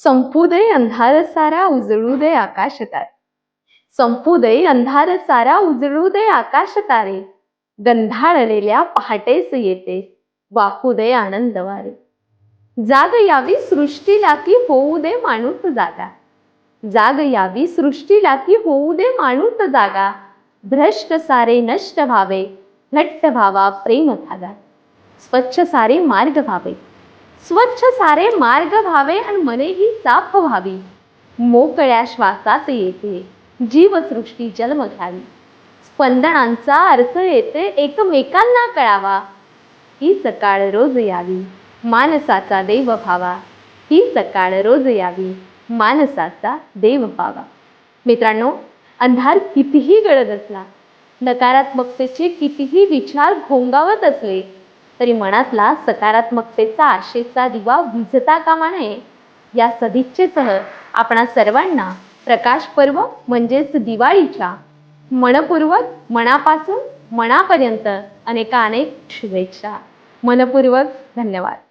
संपू दे अंधार सारा उजळू दे आकाश तारे. संपू दे अंधार सारा उजळू दे आकाश तारे. गंधाळलेल्या पहाटेस येते वाहू दे आनंद वारे. जाग यावी सृष्टीला की होऊ दे माणूस जागा. जाग यावी सृष्टीला की होऊ दे माणूस जागा. भ्रष्ट सारे नष्ट व्हावे घट्ट व्हावा प्रेम धागा. स्वच्छ सारे मार्ग व्हावे स्वच्छ सारे मार्ग व्हावे आणि मनेही साफ व्हावी. मोकळ्या श्वासात येते जीवसृष्टी जन्म घ्यावी. स्पंदनांचा अर्थ येते एकमेकांना कळावा. ही सकाळ रोज यावी मानसाचा देव भावा. ही सकाळ रोज यावी मानसाचा देव भावा. मित्रांनो, अंधार कितीही गळत असला, नकारात्मकतेचे कितीही विचार घोंगावत असले तरी मनातला सकारात्मकतेचा आशेचा दिवा विझता कामा नये या सदिच्छेसह आपणा सर्वांना प्रकाश पर्व म्हणजेच दिवाळीच्या मनपूर्वक मनापासून मनापर्यंत अनेक शुभेच्छा. मनपूर्वक धन्यवाद.